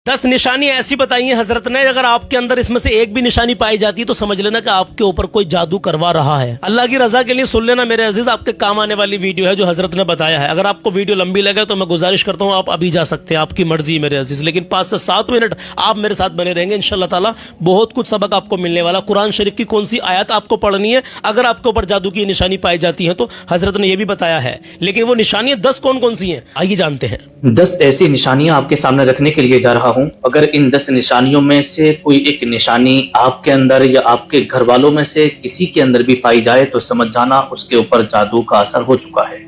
10 निशानी ऐसी बताई हैं हजरत ने, अगर आपके अंदर इसमें से एक भी निशानी पाई जाती है तो समझ लेना कि आपके ऊपर कोई जादू करवा रहा है। अल्लाह की रजा के लिए सुन लेना मेरे अजीज, आपके काम आने वाली वीडियो है जो हजरत ने बताया है। अगर आपको वीडियो लंबी लगे तो मैं गुजारिश करता हूँ आप अभी जा सकते हैं, आपकी मर्जी मेरे अजीज, लेकिन 5 से 7 मिनट आप मेरे साथ बने रहेंगे इंशाल्लाह ताला। बहुत कुछ सबक आपको मिलने वाला। कुरान शरीफ की कौन सी आयत आपको पढ़नी है अगर आपके ऊपर जादू की निशानी पाई जाती है तो हजरत ने यह भी बताया है, लेकिन वो निशानियां 10 कौन कौन सी हैं आइए जानते हैं। 10 ऐसी निशानियां आपके सामने रखने के लिए जा रहा हूं। अगर इन 10 निशानियों में से कोई एक निशानी आपके अंदर या आपके घर वालों में से किसी के अंदर भी पाई जाए तो समझ जाना उसके ऊपर जादू का असर हो चुका है,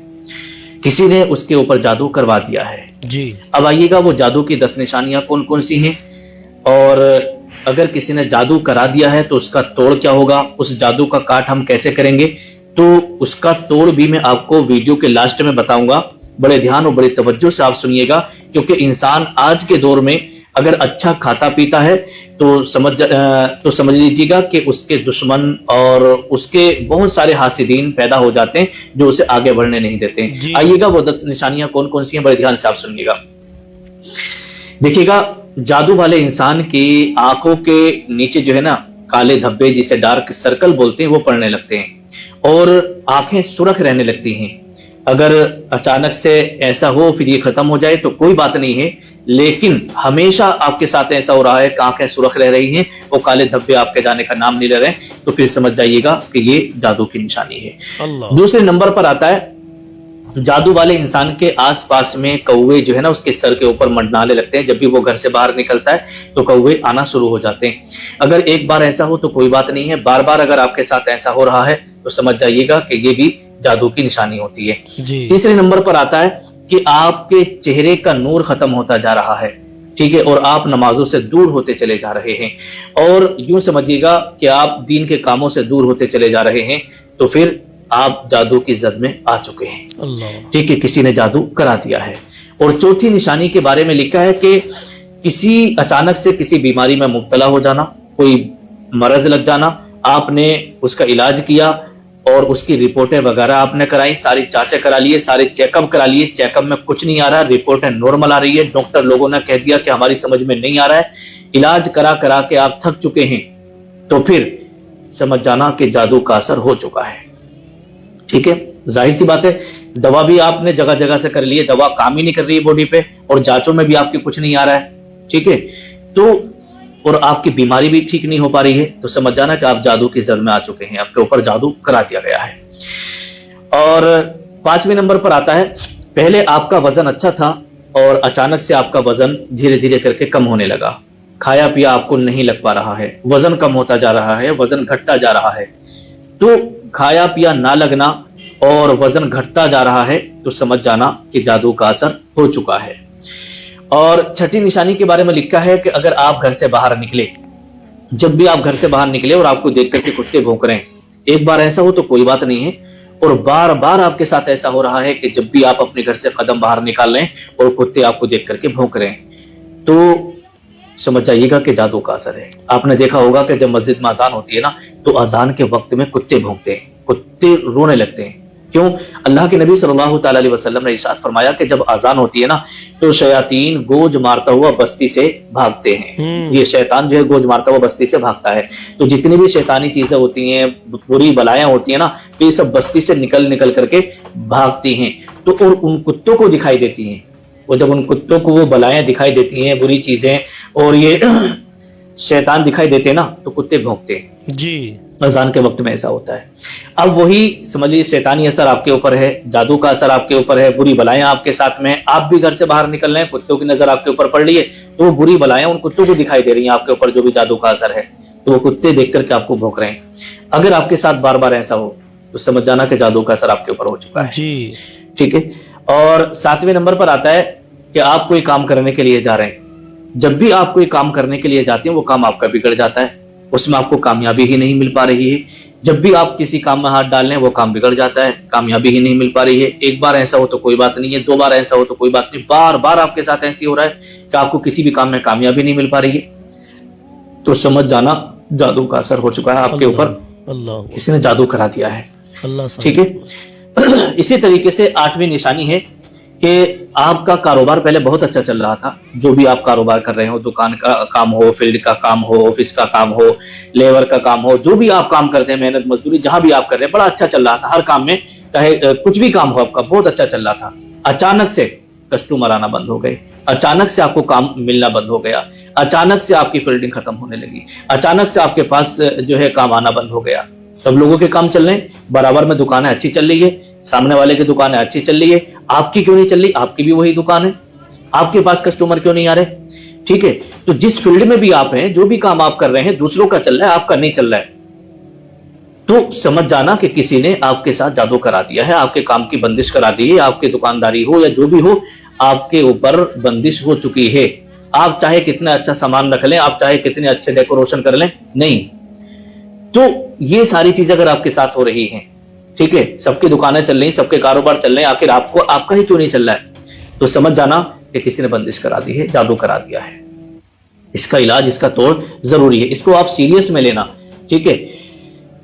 किसी ने उसके ऊपर जादू करवा दिया है जी। अब आइएगा वो जादू की 10 निशानियां कौन कौन सी हैं, और अगर किसी ने जादू करा दिया है तो उसका तोड़ क्या होगा, उस जादू का काट हम कैसे करेंगे, तो उसका तोड़ भी मैं आपको वीडियो के लास्ट में बताऊंगा। बड़े ध्यान और बड़ी तवज्जो से आप सुनिएगा, क्योंकि इंसान आज के दौर में अगर अच्छा खाता पीता है तो समझ लीजिएगा कि उसके दुश्मन और उसके बहुत सारे हासिदीन पैदा हो जाते हैं जो उसे आगे बढ़ने नहीं देते। आइएगा वो 10 निशानियां कौन कौन सी हैं, बड़े ध्यान से आप सुनिएगा। देखिएगा, जादू वाले इंसान की आंखों के नीचे जो है ना काले धब्बे, जिसे डार्क सर्कल बोलते हैं, वो पड़ने लगते हैं और आंखें सुर्ख रहने लगती हैं। अगर अचानक से ऐसा हो फिर ये खत्म हो जाए तो कोई बात नहीं है, लेकिन हमेशा आपके साथ ऐसा हो रहा है कि आंखें सुर्ख रह रही हैं, वो काले धब्बे आपके जाने का नाम नहीं ले रहे, तो फिर समझ जाइएगा कि ये जादू की निशानी है। दूसरे नंबर पर आता है, जादू वाले इंसान के आसपास में कौवे जो है ना उसके सर के ऊपर मंडराने लगते हैं। जब भी वो घर से बाहर निकलता है तो कौवे आना शुरू हो जाते हैं। अगर एक बार ऐसा हो तो कोई बात नहीं है, बार बार अगर आपके साथ ऐसा हो रहा है तो समझ जाइएगा कि ये भी जादू की निशानी होती है। तीसरे नंबर पर आता है कि आपके चेहरे का नूर खत्म होता जा रहा है, ठीक है, और आप नमाजों से दूर होते चले जा रहे हैं, और यूं समझिएगा कि आप दीन के कामों से दूर होते चले जा रहे हैं, तो फिर आप जादू की जद में आ चुके हैं, ठीक है, किसी ने जादू करा दिया है। और चौथी निशानी के बारे में लिखा है कि किसी अचानक से किसी बीमारी में मुब्तला हो जाना, कोई मरज लग जाना, आपने उसका इलाज किया और उसकी रिपोर्टें वगैरह आपने कराई, सारी जांचें करा लिए, सारे चेकअप करा लिए, चेकअप में कुछ नहीं आ रहा, रिपोर्टें नॉर्मल आ रही है, डॉक्टर लोगों ने कह दिया कि हमारी समझ में नहीं आ रहा है, इलाज करा करा के आप थक चुके हैं, तो फिर समझ जाना कि जादू का असर हो चुका है, ठीक है। जाहिर सी बात है, दवा भी आपने जगह जगह से कर ली है, दवा काम ही नहीं कर रही है बॉडी पे, और जांचों में भी आपके कुछ नहीं आ रहा है, ठीक है, तो और आपकी बीमारी भी ठीक नहीं हो पा रही है, तो समझ जाना कि आप जादू की जद में आ चुके हैं, आपके ऊपर जादू करा दिया गया है। और 5वें नंबर पर आता है, पहले आपका वजन अच्छा था और अचानक से आपका वजन धीरे धीरे करके कम होने लगा, खाया पिया आपको नहीं लग पा रहा है, वजन कम होता जा रहा है, वजन घटता जा रहा है, तो खाया पिया ना लगना और वजन घटता जा रहा है तो समझ जाना कि जादू का असर हो चुका है। और छठी निशानी के बारे में लिखा है कि अगर आप घर से बाहर निकले, जब भी आप घर से बाहर निकले और आपको देख करके कुत्ते भौंक रहे हैं, एक बार ऐसा हो तो कोई बात नहीं है, और बार बार आपके साथ ऐसा हो रहा है कि जब भी आप अपने घर से कदम बाहर निकाल रहे हैं और कुत्ते आपको देख करके भौंक रहे हैं, तो समझ जाइएगा कि जादू का असर है। आपने देखा होगा कि जब मस्जिद में अजान होती है ना तो अजान के वक्त में कुत्ते भौंकते हैं, कुत्ते रोने लगते हैं। क्यों? अल्लाह के नबी सल्लल्लाहु ताला अलैहि वसल्लम ने इरशाद फरमाया कि जब अजान होती है ना तो शयातीन गोज मारता हुआ बस्ती से भागते हैं। ये शैतान जो है गोज मारता हुआ बस्ती से भागता है। तो जितनी भी शैतानी चीजें होती हैं, बुरी बलाएं होती है ना, तो ये सब बस्ती से निकल निकल करके भागती हैं, तो और उन कुत्तों को दिखाई देती हैं। और जब उन कुत्तों को वो बलाएं दिखाई देती हैं, बुरी चीजें और ये शैतान दिखाई देते हैं ना, तो कुत्ते भौंकते हैं जी। अजान के वक्त में ऐसा होता है। अब वही समझ लीजिए शैतानी असर आपके ऊपर है, जादू का असर आपके ऊपर है, बुरी बलाएं आपके साथ में, आप भी घर से बाहर निकल रहे हैं, कुत्तों की नजर आपके ऊपर पड़ रही है, तो वो बुरी बलाएं उन कुत्तों को दिखाई दे रही हैं आपके ऊपर, जो भी जादू का असर है, तो वो कुत्ते देख करके आपको भौंक रहे हैं। अगर आपके साथ बार बार ऐसा हो तो समझ जाना कि जादू का असर आपके ऊपर हो चुका है जी, ठीक है। और 7वें नंबर पर आता है कि आप कोई काम करने के लिए जा रहे हैं, जब भी आप कोई काम करने के लिए जाते हैं वो काम आपका बिगड़ जाता है, उसमें आपको कामयाबी ही नहीं मिल पा रही है। जब भी आप किसी काम में हाथ डाल लें वो काम बिगड़ जाता है, कामयाबी ही नहीं मिल पा रही है। एक बार ऐसा हो तो कोई बात नहीं है, 2 बार ऐसा हो तो कोई बात नहीं, बार बार आपके साथ ऐसी हो रहा है कि आपको किसी भी काम में कामयाबी नहीं मिल पा रही है, तो समझ जाना जादू का असर हो चुका है आपके ऊपर, किसी ने जादू करा दिया है, ठीक है। इसी तरीके से 8वीं निशानी है कि आपका कारोबार पहले बहुत अच्छा चल रहा था, जो भी आप कारोबार कर रहे हो, दुकान का काम हो, फील्ड का काम हो, ऑफिस का काम हो, लेबर का काम हो, जो भी आप काम करते हैं, मेहनत मजदूरी जहां भी आप कर रहे हैं, बड़ा अच्छा चल रहा था हर काम में, चाहे कुछ भी काम हो आपका बहुत अच्छा चल रहा था। अचानक से कस्टमर आना बंद हो गए, अचानक से आपको काम मिलना बंद हो गया, अचानक से आपकी फील्डिंग खत्म होने लगी, अचानक से आपके पास जो है काम आना बंद हो गया। सब लोगों के काम चल रहे हैं, बराबर में दुकानें अच्छी चल रही है, सामने वाले की दुकानें अच्छी चल रही है, आपकी क्यों नहीं चल रही? आपकी भी वही दुकान है, आपके पास कस्टमर क्यों नहीं आ रहे? ठीक है, तो जिस फील्ड में भी आप हैं, जो भी काम आप कर रहे हैं, दूसरों का चल रहा है, आपका नहीं चल रहा है, तो समझ जाना कि किसी ने आपके साथ जादू करा दिया है, आपके काम की बंदिश करा दी है, आपकी दुकानदारी हो या जो भी हो, आपके ऊपर बंदिश हो चुकी है। आप चाहे कितना अच्छा सामान रख लें, आप चाहे कितने अच्छे डेकोरेशन कर लें, नहीं। तो ये सारी चीजें अगर आपके साथ हो रही हैं, ठीक है, सबकी दुकानें चल रही, सबके कारोबार चल रहे हैं, आखिर आपको आपका ही क्यों नहीं चल रहा है? तो समझ जाना कि किसी ने बंदिश करा दी है, जादू करा दिया है। इसका इलाज, इसका तोड़ जरूरी है, इसको आप सीरियस में लेना, ठीक है।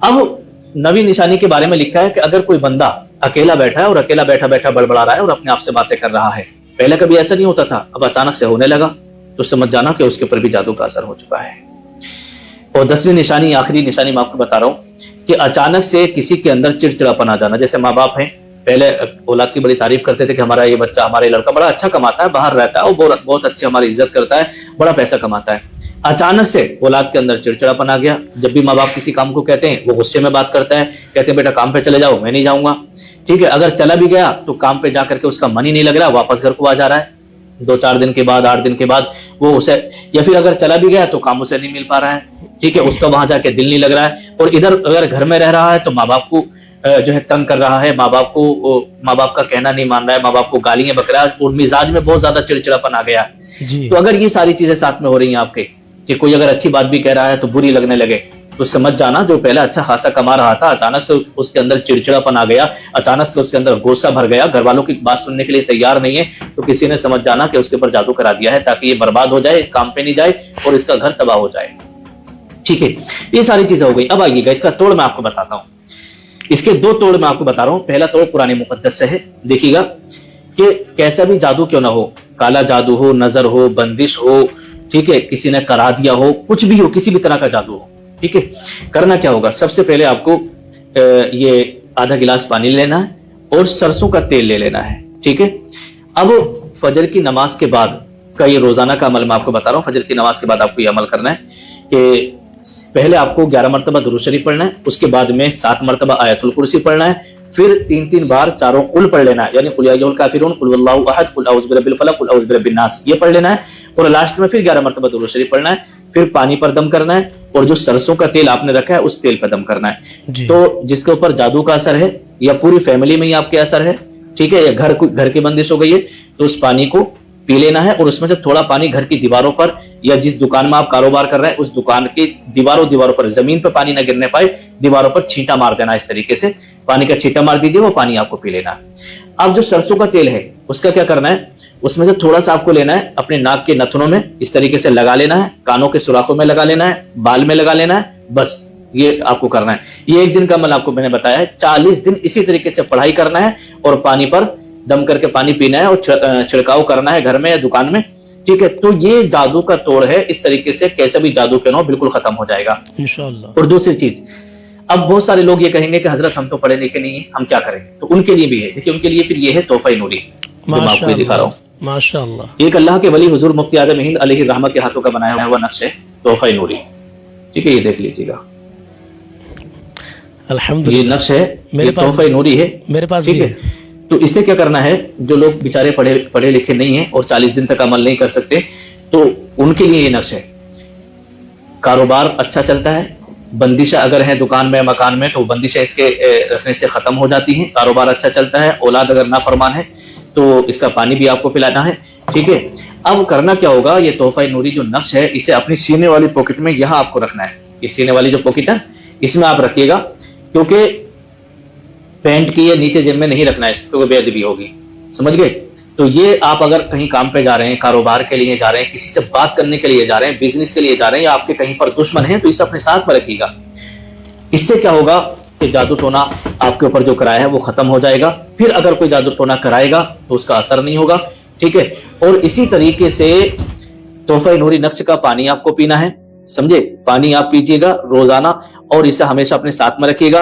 अब नवी निशानी के बारे में लिखा है कि अगर कोई बंदा अकेला बैठा है और अकेला बैठा बैठा बड़बड़ा रहा है और अपने आप से बातें कर रहा है, पहले कभी ऐसा नहीं होता था, अब अचानक से होने लगा, तो समझ जाना कि उसके ऊपर भी जादू का असर हो चुका है। और 10वीं निशानी, आखिरी निशानी मैं आपको बता रहा हूं कि अचानक से किसी के अंदर चिड़चिड़ापन आ जाना। जैसे माँ बाप हैं, पहले औलाद की बड़ी तारीफ करते थे कि हमारा ये बच्चा, हमारा ये लड़का बड़ा अच्छा कमाता है, बाहर रहता है, वो बहुत अच्छी हमारी इज्जत करता है, बड़ा पैसा कमाता है। अचानक से औलाद के अंदर चिड़चिड़ापन आ गया। जब भी माँ बाप किसी काम को कहते हैं, वो गुस्से में बात करता है, कहते हैं बेटा काम पे चले जाओ, मैं नहीं जाऊंगा। ठीक है, अगर चला भी गया तो काम पे जाकर के उसका मन ही नहीं लग रहा, वापस घर को आ जा रहा है। 2-4 दिन के बाद, 8 दिन के बाद वो उसे, या फिर अगर चला भी गया तो काम उसे नहीं मिल पा रहा है, ठीक है, उसका वहां जाके दिल नहीं लग रहा है। और इधर अगर घर में रह रहा है तो माँ बाप को जो है तंग कर रहा है, माँ बाप का कहना नहीं मान रहा है, माँ बाप को गालियां बक रहा है, और मिजाज में बहुत ज्यादा चिड़चिड़ापन आ गया। तो अगर ये सारी चीजें साथ में हो रही हैं आपके, कि कोई अगर अच्छी बात भी कह रहा है तो बुरी लगने लगे, तो समझ जाना जो पहले अच्छा खासा कमा रहा था, अचानक से उसके अंदर चिड़चिड़ापन आ गया, अचानक से उसके अंदर गुस्सा भर गया, घर वालों की बात सुनने के लिए तैयार नहीं है, तो किसी ने समझ जाना कि उसके ऊपर जादू करा दिया है, ताकि ये बर्बाद हो जाए, काम पे नहीं जाए और इसका घर तबाह हो जाए। ठीक है, ये सारी चीजें हो गई। अब आइएगा इसका तोड़ मैं आपको बताता हूं। इसके 2 तोड़ मैं आपको बता रहा हूं। पहला तोड़ कुरान मुकद्दस से है। देखिएगा कि कैसा भी जादू क्यों ना हो, काला जादू हो, नजर हो, बंदिश हो, ठीक है, किसी ने करा दिया हो, कुछ भी हो, किसी भी तरह का जादू हो, ठीक है, करना क्या होगा? सबसे पहले आपको ये आधा गिलास पानी लेना है और सरसों का तेल ले लेना है, ठीक है। अब फजर की नमाज के बाद का ये रोजाना का अमल मैं आपको बता रहा हूं। फजर की नमाज के बाद आपको ये अमल करना है कि पहले आपको 11 मरतबा दुरूद शरीफ पढ़ना है, उसके बाद में 7 मरतबा आयतुल कुर्सी पढ़ना है, फिर 3-3 बार चारों कुल पढ़ लेना है, यानी कुल या अय्युहल काफिरून, कुल वल्लाहु अहद, कुल औज़ु बिरब्बिल फलक, कुल औज़ु बिरब्बिन नास, ये पढ़ लेना है। और लास्ट में फिर 11 मरतबा दुरूद शरीफ पढ़ना है, फिर पानी पर दम करना है, और जो सरसों का तेल आपने रखा है उस तेल पर दम करना है। तो जिसके ऊपर जादू का असर है, या पूरी फैमिली में ही आपके असर है, ठीक है, या घर की बंदिश हो गई है, तो उस पानी को पी लेना है, और उसमें से थोड़ा पानी घर की दीवारों पर, या जिस दुकान में आप कारोबार कर रहे हैं उस दुकान की दीवारों पर, जमीन पर पानी ना गिरने पाए, दीवारों पर छींटा मार देना। इस तरीके से पानी का छींटा मार दीजिए, वो पानी आपको पी लेना है। अब जो सरसों का तेल है उसका क्या करना है? उसमें से थोड़ा सा आपको लेना है, अपने नाक के नथुनों में इस तरीके से लगा लेना है, कानों के सुराखों में लगा लेना है, बाल में लगा लेना है, बस ये आपको करना है। ये 1 दिन का अमल आपको मैंने बताया है। 40 दिन इसी तरीके से पढ़ाई करना है और पानी पर दम करके पानी पीना है और छिड़काव करना है घर में या दुकान में, ठीक है। तो ये जादू का तोड़ है। इस तरीके से कैसा भी जादू क्यों ना हो, बिल्कुल खत्म हो जाएगा इंशाअल्लाह। और दूसरी चीज, अब बहुत सारे लोग ये कहेंगे कि हजरत हम तो पढ़े लिखे नहीं है, हम क्या करेंगे? तो उनके लिए भी है, देखिए उनके लिए फिर ये है तोहफा नूरी, जो मैं आपको दिखा रहा हूँ। माशाअल्लाह, एक अल्लाह के वली हुजूर मुफ्ती आजम हिंद अलैहि रहमत के हाथों का बनाया हुआ नक्श है तोहफा नूरी, ठीक है, ये देख लीजिएगा। अल्हम्दुलिल्लाह, ये नक्श है, मेरे पास तोहफा नूरी है, मेरे पास, ठीक है। तो इसे क्या करना है, जो लोग बेचारे पढ़े लिखे नहीं है और 40 दिन तक अमल नहीं कर सकते, तो उनके लिए ये नक्श है। कारोबार अच्छा चलता है, बंदिशा अगर है दुकान में मकान में, तो बंदिशा इसके रखने से खत्म हो जाती है, कारोबार अच्छा चलता है। औलाद अगर नाफरमान है तो इसका पानी भी आपको पिलाना है, ठीक है। अब करना क्या होगा, ये तोहफा नूरी जो नक्श है, इसे अपनी सीने वाली पॉकेट में यहाँ आपको रखना है। ये सीने वाली जो पॉकेट है इसमें आप रखिएगा, क्योंकि पैंट की या नीचे जेब में नहीं रखना है, इसको बेअदबी होगी, समझ गए। तो ये आप अगर कहीं काम पे जा रहे हैं, कारोबार के लिए जा रहे हैं, किसी से बात करने के लिए जा रहे हैं, बिजनेस के लिए जा रहे हैं, या आपके कहीं पर दुश्मन है, तो इसे अपने साथ में रखिएगा। इससे क्या होगा, कि जादू टोना आपके ऊपर जो कराया है वो खत्म हो जाएगा। फिर अगर कोई जादू टोना कराएगा तो उसका असर नहीं होगा, ठीक है। और इसी तरीके से तोहफा नूरी नक्श का पानी आपको पीना है, समझे। पानी आप पीजिएगा रोजाना और इसे हमेशा अपने साथ में रखिएगा।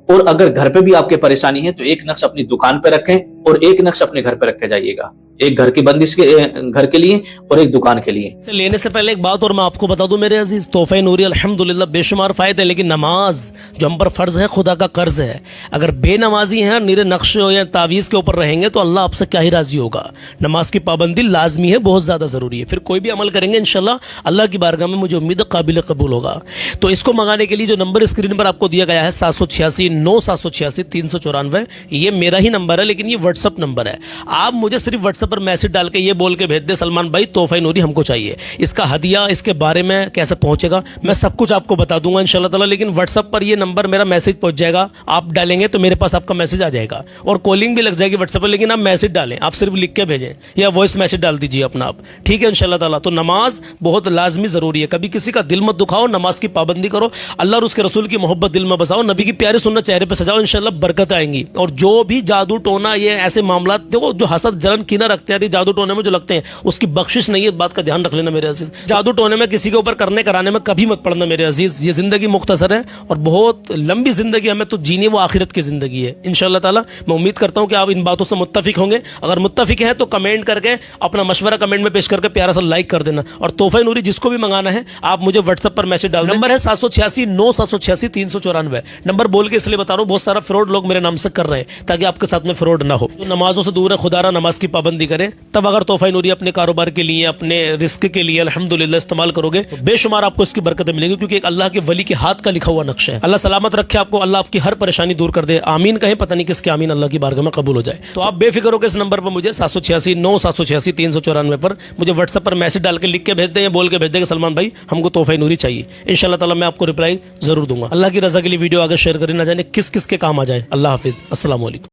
और अगर घर पे भी आपके परेशानी है तो एक नक्श अपनी दुकान पे रखें और एक नक्श अपने घर पे रख के जाइएगा, एक घर की बंदिश के घर के लिए और एक दुकान के लिए। इसे लेने से पहले एक बात और मैं आपको बता दूं मेरे अजीज, तोहफा नूरी अल्हम्दुलिल्लाह बेशुमार फायदे, लेकिन नमाज जो हम पर फर्ज है खुदा का कर्ज है। अगर बेनमाजी हैं, नीरे नक्श या तावीज के ऊपर रहेंगे तो अल्लाह आपसे क्या ही राजी होगा। नमाज की पाबंदी लाजमी है, बहुत ज्यादा जरूरी है। फिर कोई भी अमल करेंगे इंशाल्लाह अल्लाह की बारगाह में मुझे उम्मीद है काबिल कबूल होगा। तो इसको मंगाने के लिए जो नंबर स्क्रीन पर आपको दिया गया है 786-9-786-394, ये मेरा ही नंबर है, लेकिन ये व्हाट्सअप नंबर है। आप मुझे सिर्फ व्हाट्सएप पर मैसेज डाल के ये बोल के भेज दे सलमान भाई तोहफा नूरी हमको चाहिए, इसका हदिया इसके बारे में कैसे पहुंचेगा मैं सब कुछ आपको बता दूंगा इंशाल्लाह ताला। लेकिन व्हाट्सएप पर ये नंबर मेरा मैसेज पहुंच जाएगा, आप डालेंगे तो मेरे पास आपका मैसेज आ जाएगा और कॉलिंग भी लग जाएगी व्हाट्सएप पर। लेकिन आप मैसेज डालें, आप सिर्फ लिख के भेजें या वॉइस मैसेज डाल दीजिए अपना आप, ठीक है इंशाल्लाह ताला। तो नमाज बहुत लाजमी जरूरी है, कभी किसी का दिल मत दुखाओ, नमाज की पाबंदी करो, अल्लाह और उसके रसूल की मोहब्बत दिल में बसाओ, नबी की प्यारी सुन्नत चेहरे पर सजाओ, इंशाल्लाह बरकत आएंगी। और जो भी जादू टोना ये ऐसे मामला देखो जो हसद जलन कीना रखते हैं जादू टोने में जो लगते हैं उसकी बख्शिश नहीं है, इस बात का ध्यान रख लेना मेरे अजीज। जादू टोने में किसी के ऊपर करने कराने में कभी मत पड़ना मेरे अजीज। ये जिंदगी मुख्तसर है और बहुत लंबी जिंदगी हमें तो जीनी, वो आखिरत की जिंदगी है इंशाल्लाह ताला। मैं उम्मीद करता हूं कि आप इन बातों से मुत्तफिक होंगे। अगर मुत्तफिक हैं तो कमेंट करके अपना मशवरा कमेंट में पेश करके प्यारा सा लाइक कर देना। और तोहफा नूरी जिसको भी मंगाना है आप मुझे व्हाट्सएप पर मैसेज डाल, नंबर है 786-9-786-394। नंबर बोल के इसलिए बता रहा हूं बहुत सारा फ्रॉड लोग मेरे नाम से कर रहे हैं ताकि आपके साथ में फ्रॉड ना हो। तो नमाजों से दूर है, खुदारा नमाज की पाबंदी करें, तब अगर तोहफा नूरी अपने कारोबार के लिए अपने रिस्क के लिए अल्हम्दुलिल्लाह इस्तेमाल करोगे तो बेशुमार आपको इसकी बरकतें मिलेंगी, क्योंकि एक अल्लाह के वली के हाथ का लिखा हुआ नक्शा है। अल्लाह सलामत रखे आपको, अल्लाह आपकी हर परेशानी दूर कर दे। आमीन कहें, पता नहीं किसके आमीन अल्लाह की बारगाह में कबूल हो जाए। तो आप बेफिक्र होकर इस नंबर पर मुझे 786-9-786-394 पर मुझे व्हाट्सएप पर मैसेज डाल के लिख के भेज दें या बोल के भेज दें कि सलमान भाई हमको तोहफा नूरी चाहिए, इंशाल्लाह ताला मैं आपको रिप्लाई जरूर दूंगा। अल्लाह की रजा के लिए वीडियो आगे शेयर करें, ना जाने किस किस के काम आ जाए। अल्लाह हाफिज, अस्सलाम वालेकुम।